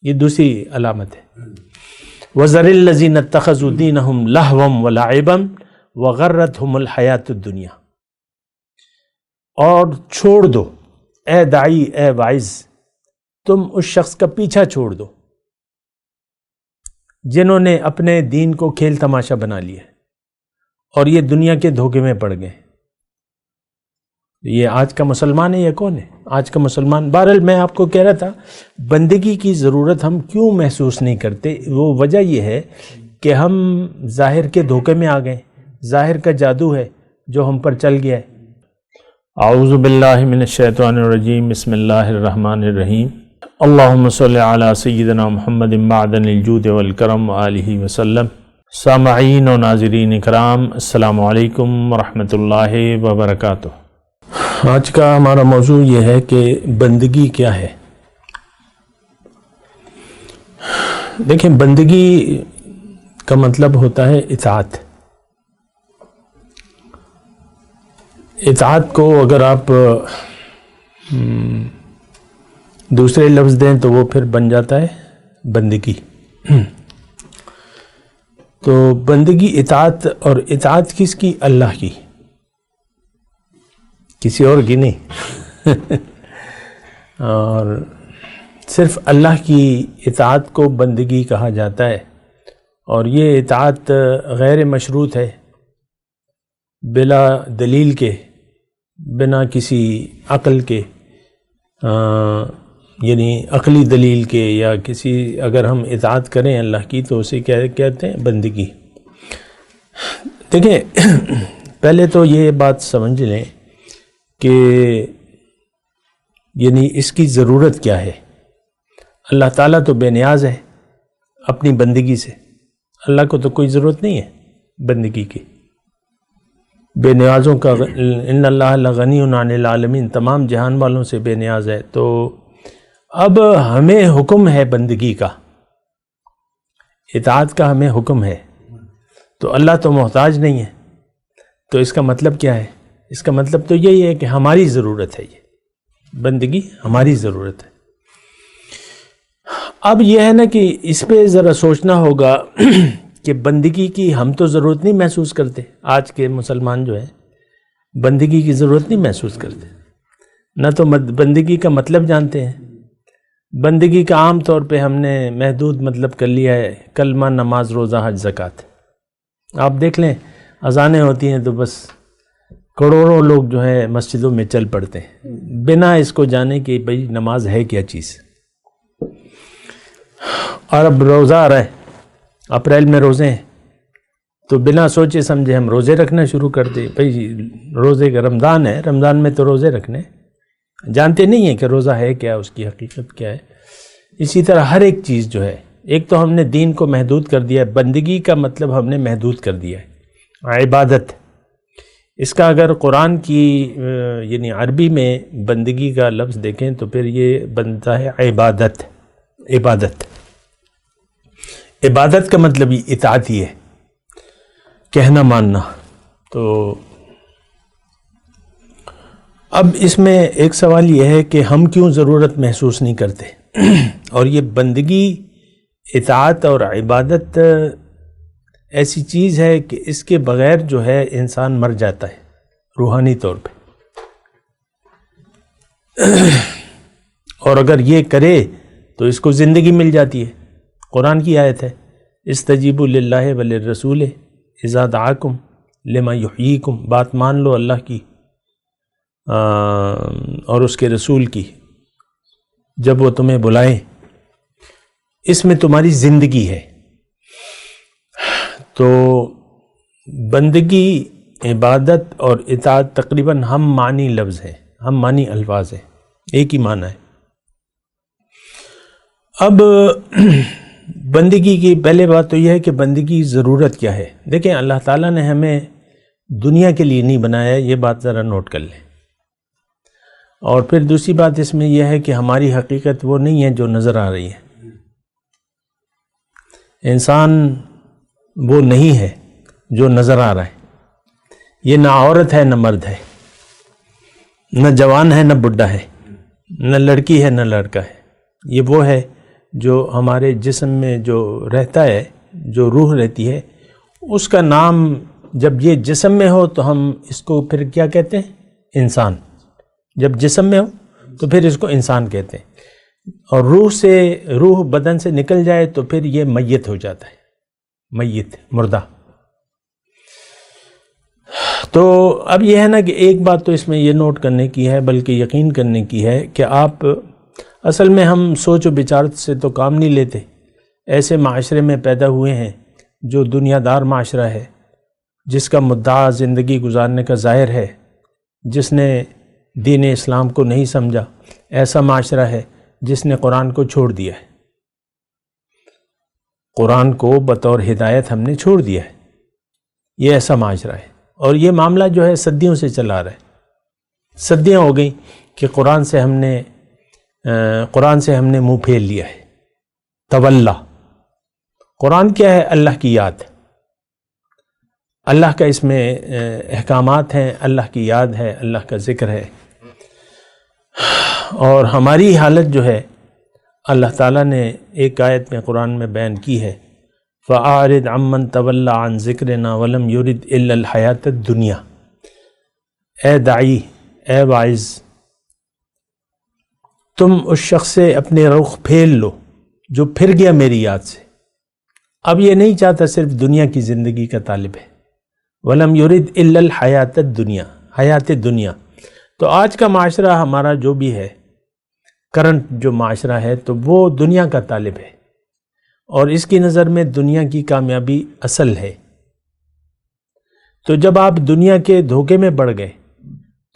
یہ دوسری علامت ہے۔ وَذَرِ الَّذِينَ اتَّخَذُوا دِينَهُمْ لَهْوًا وَلَعِبًا وَغَرَّتْهُمُ الْحَيَاةُ الدُّنْيَا، اور چھوڑ دو اے داعی، اے واعظ، تم اس شخص کا پیچھا چھوڑ دو جنہوں نے اپنے دین کو کھیل تماشا بنا لیا اور یہ دنیا کے دھوکے میں پڑ گئے۔ یہ آج کا مسلمان ہے یا کون ہے؟ آج کا مسلمان۔ بہرحال میں آپ کو کہہ رہا تھا بندگی کی ضرورت ہم کیوں محسوس نہیں کرتے، وہ وجہ یہ ہے کہ ہم ظاہر کے دھوکے میں آ گئے، ظاہر کا جادو ہے جو ہم پر چل گیا ہے۔ اعوذ باللہ من الشیطان الرجیم، بسم اللہ الرحمن الرحیم۔ اللہم صلی علی سیدنا محمد معدن الجود والکرم وآلہ وسلم۔ سامعین و ناظرین اکرام، السلام علیکم ورحمۃ اللہ وبرکاتہ۔ آج کا ہمارا موضوع یہ ہے کہ بندگی کیا ہے۔ دیکھیں، بندگی کا مطلب ہوتا ہے اطاعت۔ اطاعت کو اگر آپ دوسرے لفظ دیں تو وہ پھر بن جاتا ہے بندگی۔ تو بندگی اطاعت، اور اطاعت کس کی؟ اللہ کی، کسی اور کی نہیں۔ اور صرف اللہ کی اطاعت کو بندگی کہا جاتا ہے، اور یہ اطاعت غیر مشروط ہے، بلا دلیل کے، بنا کسی عقل کے، یعنی عقلی دلیل کے، یا کسی، اگر ہم اطاعت کریں اللہ کی تو اسے کیا کہتے ہیں؟ بندگی۔ دیکھیں، پہلے تو یہ بات سمجھ لیں کہ یعنی اس کی ضرورت کیا ہے۔ اللہ تعالیٰ تو بے نیاز ہے اپنی بندگی سے، اللہ کو تو کوئی ضرورت نہیں ہے بندگی کی، بے نیازوں کا۔ ان اللہ لغنی عن العالمین، تمام جہان والوں سے بے نیاز ہے۔ تو اب ہمیں حکم ہے بندگی کا، اطاعت کا ہمیں حکم ہے، تو اللہ تو محتاج نہیں ہے۔ تو اس کا مطلب کیا ہے؟ اس کا مطلب تو یہی ہے کہ ہماری ضرورت ہے، یہ بندگی ہماری ضرورت ہے۔ اب یہ ہے نا کہ اس پہ ذرا سوچنا ہوگا کہ بندگی کی ہم تو ضرورت نہیں محسوس کرتے، آج کے مسلمان جو ہیں بندگی کی ضرورت نہیں محسوس کرتے، نہ تو بندگی کا مطلب جانتے ہیں۔ بندگی کا عام طور پہ ہم نے محدود مطلب کر لیا ہے، کلمہ، نماز، روزہ، حج، زکوٰۃ۔ آپ دیکھ لیں اذانیں ہوتی ہیں تو بس کروڑوں لوگ جو ہیں مسجدوں میں چل پڑتے ہیں، بنا اس کو جانے کہ بھئی نماز ہے کیا چیز۔ اور اب روزہ آ رہا ہے، اپریل میں روزے ہیں، تو بنا سوچے سمجھے ہم روزے رکھنا شروع کر دیں۔ بھئی روزے کا رمضان ہے، رمضان میں تو روزے رکھنے، جانتے نہیں ہیں کہ روزہ ہے کیا، اس کی حقیقت کیا ہے۔ اسی طرح ہر ایک چیز جو ہے، ایک تو ہم نے دین کو محدود کر دیا ہے، بندگی کا مطلب ہم نے محدود کر دیا ہے۔ عبادت، اس کا اگر قرآن کی یعنی عربی میں بندگی کا لفظ دیکھیں تو پھر یہ بنتا ہے عبادت۔ عبادت، عبادت کا مطلب ہی اطاعت ہی ہے، کہنا ماننا۔ تو اب اس میں ایک سوال یہ ہے کہ ہم کیوں ضرورت محسوس نہیں کرتے؟ اور یہ بندگی، اطاعت اور عبادت ایسی چیز ہے کہ اس کے بغیر جو ہے انسان مر جاتا ہے روحانی طور پہ، اور اگر یہ کرے تو اس کو زندگی مل جاتی ہے۔ قرآن کی آیت ہے، استجیبوا للہ وللرسول اذا دعاکم لما یحییکم، بات مان لو اللہ کی اور اس کے رسول کی جب وہ تمہیں بلائیں، اس میں تمہاری زندگی ہے۔ تو بندگی، عبادت اور اطاعت تقریباً ہم معنی لفظ ہیں، ہم معنی الفاظ ہیں، ایک ہی معنی ہے۔ اب بندگی کی پہلے بات تو یہ ہے کہ بندگی کی ضرورت کیا ہے۔ دیکھیں، اللہ تعالیٰ نے ہمیں دنیا کے لیے نہیں بنایا، یہ بات ذرا نوٹ کر لیں۔ اور پھر دوسری بات اس میں یہ ہے کہ ہماری حقیقت وہ نہیں ہے جو نظر آ رہی ہے۔ انسان وہ نہیں ہے جو نظر آ رہا ہے، یہ نہ عورت ہے نہ مرد ہے، نہ جوان ہے نہ بڈھا ہے، نہ لڑکی ہے نہ لڑکا ہے، یہ وہ ہے جو ہمارے جسم میں جو رہتا ہے، جو روح رہتی ہے، اس کا نام جب یہ جسم میں ہو تو ہم اس کو پھر کیا کہتے ہیں؟ انسان۔ جب جسم میں ہو تو پھر اس کو انسان کہتے ہیں، اور روح بدن سے نکل جائے تو پھر یہ میت ہو جاتا ہے، میت، مردہ۔ تو اب یہ ہے نا کہ ایک بات تو اس میں یہ نوٹ کرنے کی ہے، بلکہ یقین کرنے کی ہے کہ آپ اصل میں ہم سوچ و بچارت سے تو کام نہیں لیتے، ایسے معاشرے میں پیدا ہوئے ہیں جو دنیا دار معاشرہ ہے، جس کا مدعا زندگی گزارنے کا ظاہر ہے، جس نے دین اسلام کو نہیں سمجھا، ایسا معاشرہ ہے جس نے قرآن کو چھوڑ دیا ہے، قرآن کو بطور ہدایت ہم نے چھوڑ دیا ہے، یہ ایسا معاشرہ ہے۔ اور یہ معاملہ جو ہے صدیوں سے چلا آ رہا ہے، صدیاں ہو گئی کہ قرآن سے ہم نے منہ پھیر لیا ہے۔ تولا، قرآن کیا ہے؟ اللہ کی یاد، اللہ کا اس میں احکامات ہیں، اللہ کی یاد ہے، اللہ کا ذکر ہے۔ اور ہماری حالت جو ہے اللہ تعالیٰ نے ایک آیت میں قرآن میں بیان کی ہے، فَأَعْرِضْ عَمَّنْ تَوَلَّىٰ عَنْ ذِكْرِنَا وَلَمْ يُرِدْ إِلَّا الْحَيَاةَ الدُّنْيَا۔ اے داعی، اے واعظ، تم اس شخص سے اپنے رخ پھیر لو جو پھر گیا میری یاد سے، اب یہ نہیں چاہتا، صرف دنیا کی زندگی کا طالب ہے۔ وَلَمْ يُرِدْ إِلَّا الْحَيَاةَ الدُّنْيَا، حیات دنیا۔ تو آج کا معاشرہ ہمارا جو بھی ہے، کرنٹ جو معاشرہ ہے، تو وہ دنیا کا طالب ہے، اور اس کی نظر میں دنیا کی کامیابی اصل ہے۔ تو جب آپ دنیا کے دھوکے میں پڑ گئے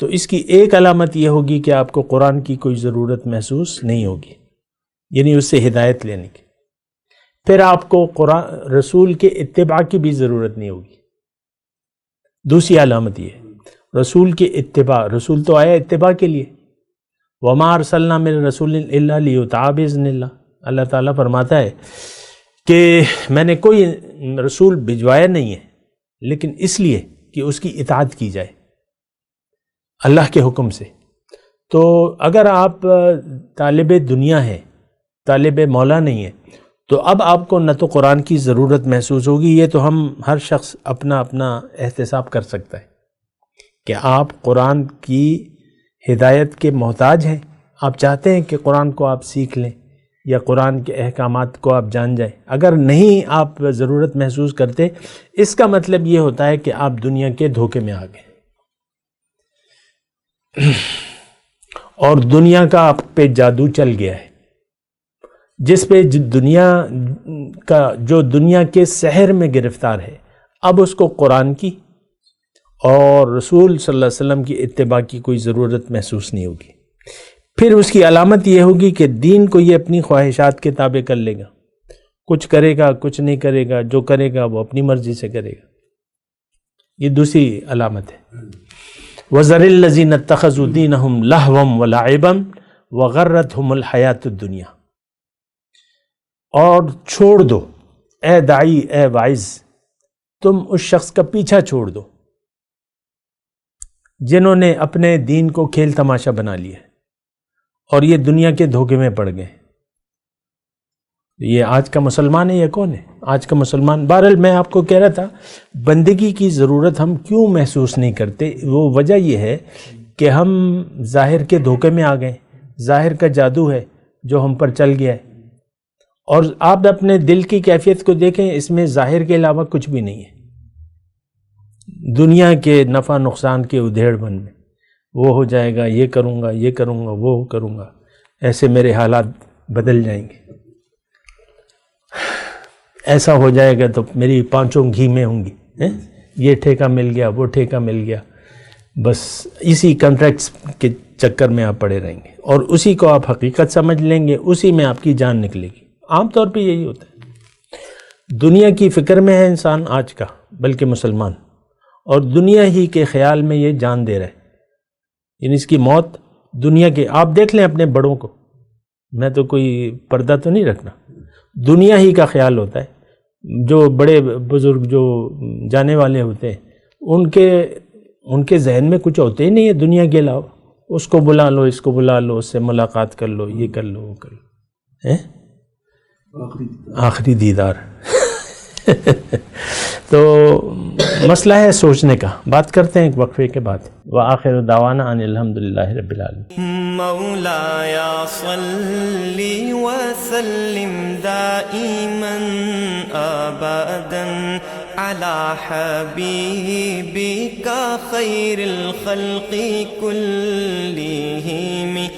تو اس کی ایک علامت یہ ہوگی کہ آپ کو قرآن کی کوئی ضرورت محسوس نہیں ہوگی، یعنی اس سے ہدایت لینے کی۔ پھر آپ کو قرآن رسول کے اتباع کی بھی ضرورت نہیں ہوگی۔ دوسری علامت یہ ہے، رسول کے اتباع، رسول تو آیا اتباع کے لیے، وَمَا أَرْسَلْنَا مِن رَسُولٍ إِلَّا لِيُطَاعَ بِإِذْنِ اللَّهِ۔ اللہ تعالیٰ فرماتا ہے کہ میں نے کوئی رسول بھجوایا نہیں ہے لیکن اس لیے کہ اس کی اطاعت کی جائے اللہ کے حکم سے۔ تو اگر آپ طالب دنیا ہیں، طالب مولا نہیں ہیں، تو اب آپ کو نہ تو قرآن کی ضرورت محسوس ہوگی، یہ تو ہر شخص اپنا احتساب کر سکتا ہے کہ آپ قرآن کی ہدایت کے محتاج ہیں، آپ چاہتے ہیں کہ قرآن کو آپ سیکھ لیں یا قرآن کے احکامات کو آپ جان جائیں۔ اگر نہیں آپ ضرورت محسوس کرتے، اس کا مطلب یہ ہوتا ہے کہ آپ دنیا کے دھوکے میں آ گئے، اور دنیا کا آپ پہ جادو چل گیا ہے، جس پہ جو دنیا کے سحر میں گرفتار ہے، اب اس کو قرآن کی اور رسول صلی اللہ علیہ وسلم کی اتباع کی کوئی ضرورت محسوس نہیں ہوگی۔ پھر اس کی علامت یہ ہوگی کہ دین کو یہ اپنی خواہشات کے تابع کر لے گا، کچھ کرے گا، کچھ نہیں کرے گا، جو کرے گا وہ اپنی مرضی سے کرے گا۔ یہ دوسری علامت ہے، وَذَرِ الَّذِينَ اتَّخَذُوا دِينَهُمْ لَهْوًا وَلَعِبًا وَغَرَّتْهُمُ الْحَيَاةُ الدُّنْيَا۔ اور چھوڑ دو، اے داعی، اے واعظ، تم اس شخص کا پیچھا چھوڑ دو جنہوں نے اپنے دین کو کھیل تماشا بنا لیا اور یہ دنیا کے دھوکے میں پڑ گئے۔ یہ آج کا مسلمان ہے، یہ کون ہے آج کا مسلمان؟ بہرحال میں آپ کو کہہ رہا تھا، بندگی کی ضرورت ہم کیوں محسوس نہیں کرتے، وہ وجہ یہ ہے کہ ہم ظاہر کے دھوکے میں آ گئے، ظاہر کا جادو ہے جو ہم پر چل گیا ہے۔ اور آپ اپنے دل کی کیفیت کو دیکھیں، اس میں ظاہر کے علاوہ کچھ بھی نہیں ہے، دنیا کے نفع نقصان کے ادھیڑ بن میں، وہ ہو جائے گا، یہ کروں گا، یہ کروں گا، وہ کروں گا، ایسے میرے حالات بدل جائیں گے، ایسا ہو جائے گا تو میری پانچوں گھی میں ہوں گی، یہ ٹھیکہ مل گیا، وہ ٹھیکہ مل گیا، بس اسی کنٹریکٹس کے چکر میں آپ پڑے رہیں گے اور اسی کو آپ حقیقت سمجھ لیں گے، اسی میں آپ کی جان نکلے گی۔ عام طور پہ یہی ہوتا ہے، دنیا کی فکر میں ہے انسان آج کا، بلکہ مسلمان، اور دنیا ہی کے خیال میں یہ جان دے رہا ہے، یعنی اس کی موت دنیا کے، آپ دیکھ لیں اپنے بڑوں کو، میں تو کوئی پردہ تو نہیں رکھنا، دنیا ہی کا خیال ہوتا ہے، جو بڑے بزرگ جو جانے والے ہوتے ہیں ان کے ذہن میں کچھ ہوتے ہی نہیں ہے دنیا کے علاوہ، اس کو بلا لو، اس کو بلا لو، اس سے ملاقات کر لو، یہ کر لو، وہ کر لو، آخری دیدار تو مسئلہ ہے سوچنے کا. بات کرتے ہیں ایک وقفے کے بعد. وآخر دعوانا ان الحمدللہ رب العالمین. مولاي صل وسلم دائما ابدا على حبيبك خير الخلق كلهم